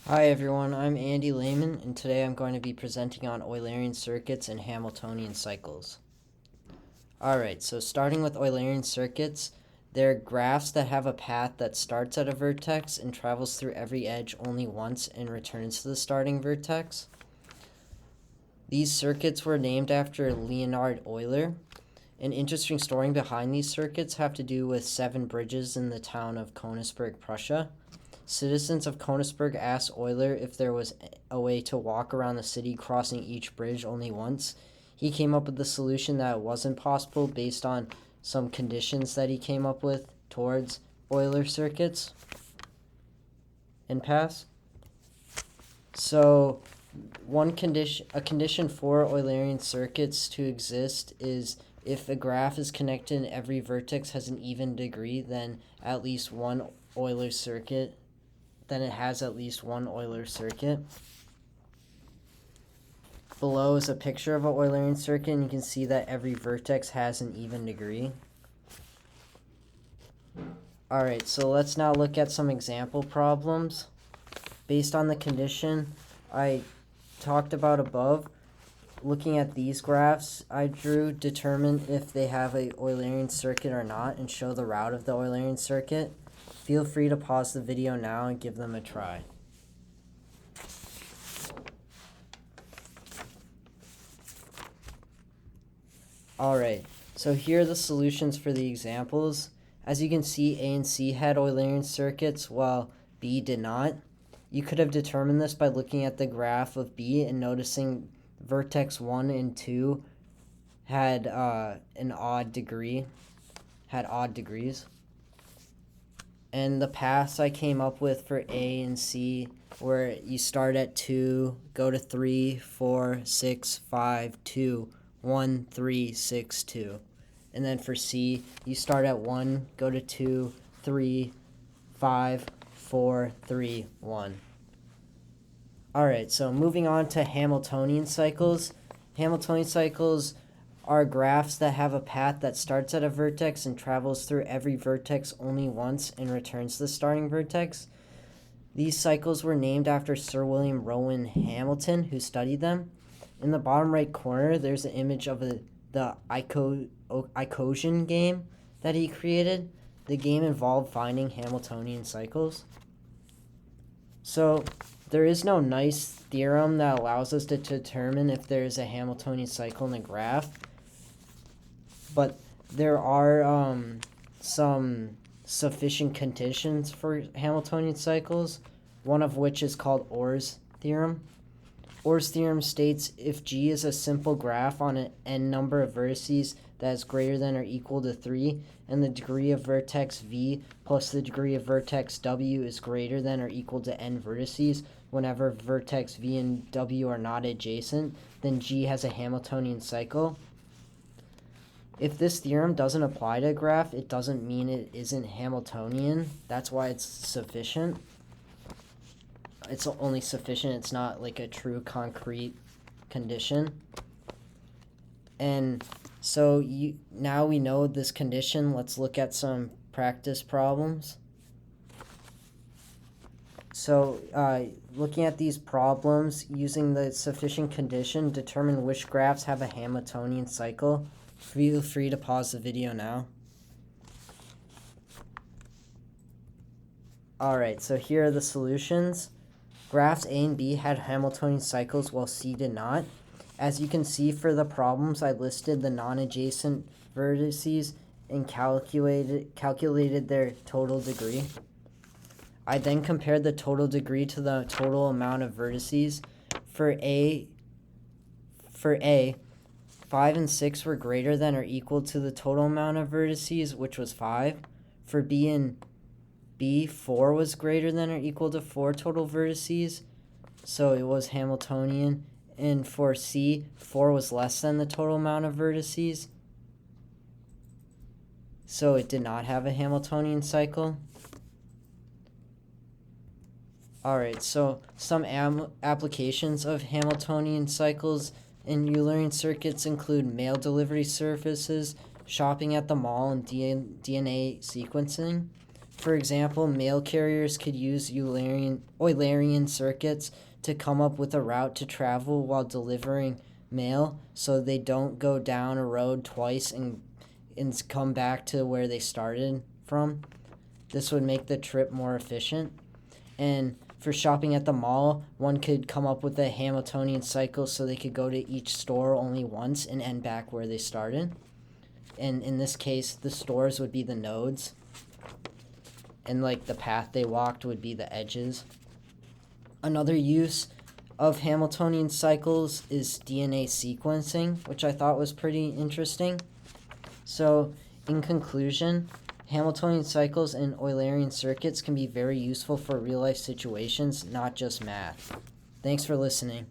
Hi everyone, I'm Andy Lehman, and today I'm going to be presenting on Eulerian circuits and Hamiltonian cycles. Alright, so starting with Eulerian circuits, they're graphs that have a path that starts at a vertex and travels through every edge only once and returns to the starting vertex. These circuits were named after Leonhard Euler. An interesting story behind these circuits have to do with 7 bridges in the town of Königsberg, Prussia. Citizens of Königsberg asked Euler if there was a way to walk around the city crossing each bridge only once. He came up with the solution that it wasn't possible based on some conditions that he came up with towards Euler circuits and paths. So a condition for Eulerian circuits to exist is if a graph is connected and every vertex has an even degree, then at least one Euler circuit then it has at least one Euler circuit. Below is a picture of an Eulerian circuit, and you can see that every vertex has an even degree. Alright, so let's now look at some example problems. Based on the condition I talked about above, looking at these graphs I drew, determine if they have a Eulerian circuit or not, and show the route of the Eulerian circuit. Feel free to pause the video now and give them a try. Alright, so here are the solutions for the examples. As you can see, A and C had Eulerian circuits while B did not. You could have determined this by looking at the graph of B and noticing vertex 1 and 2 had odd degrees. And the paths I came up with for A and C where you start at 2, go to 3, 4, 6, 5, 2, 1, 3, 6, 2. And then for C, you start at 1, go to 2, 3, 5, 4, 3, 1. Alright, so moving on to Hamiltonian cycles. Hamiltonian cycles are graphs that have a path that starts at a vertex and travels through every vertex only once and returns to the starting vertex. These cycles were named after Sir William Rowan Hamilton, who studied them. In the bottom right corner, there's an image of the Icosian game that he created. The game involved finding Hamiltonian cycles. So there is no nice theorem that allows us to determine if there is a Hamiltonian cycle in a graph, but there are some sufficient conditions for Hamiltonian cycles, one of which is called Orr's theorem. Orr's theorem states if G is a simple graph on an n number of vertices that is greater than or equal to 3, and the degree of vertex V plus the degree of vertex W is greater than or equal to n vertices whenever vertex V and W are not adjacent, then G has a Hamiltonian cycle. If this theorem doesn't apply to a graph, it doesn't mean it isn't Hamiltonian. That's why it's sufficient. It's only sufficient. It's not like a true concrete condition. And so now we know this condition. Let's look at some practice problems. So looking at these problems, using the sufficient condition, determine which graphs have a Hamiltonian cycle. Feel free to pause the video now. Alright, so here are the solutions. Graphs A and B had Hamiltonian cycles while C did not. As you can see for the problems, I listed the non-adjacent vertices and calculated their total degree. I then compared the total degree to the total amount of vertices. For A, 5 and 6 were greater than or equal to the total amount of vertices, which was 5. For B and B, 4 was greater than or equal to 4 total vertices, so it was Hamiltonian. And for C, 4 was less than the total amount of vertices, so it did not have a Hamiltonian cycle. Alright, so some applications of Hamiltonian cycles in Eulerian circuits include mail delivery services, shopping at the mall, and DNA sequencing. For example, mail carriers could use Eulerian circuits to come up with a route to travel while delivering mail, so they don't go down a road twice and come back to where they started from. This would make the trip more efficient. And for shopping at the mall, one could come up with a Hamiltonian cycle so they could go to each store only once and end back where they started. And in this case, the stores would be the nodes, and like the path they walked would be the edges. Another use of Hamiltonian cycles is DNA sequencing, which I thought was pretty interesting. So, in conclusion, Hamiltonian cycles and Eulerian circuits can be very useful for real-life situations, not just math. Thanks for listening.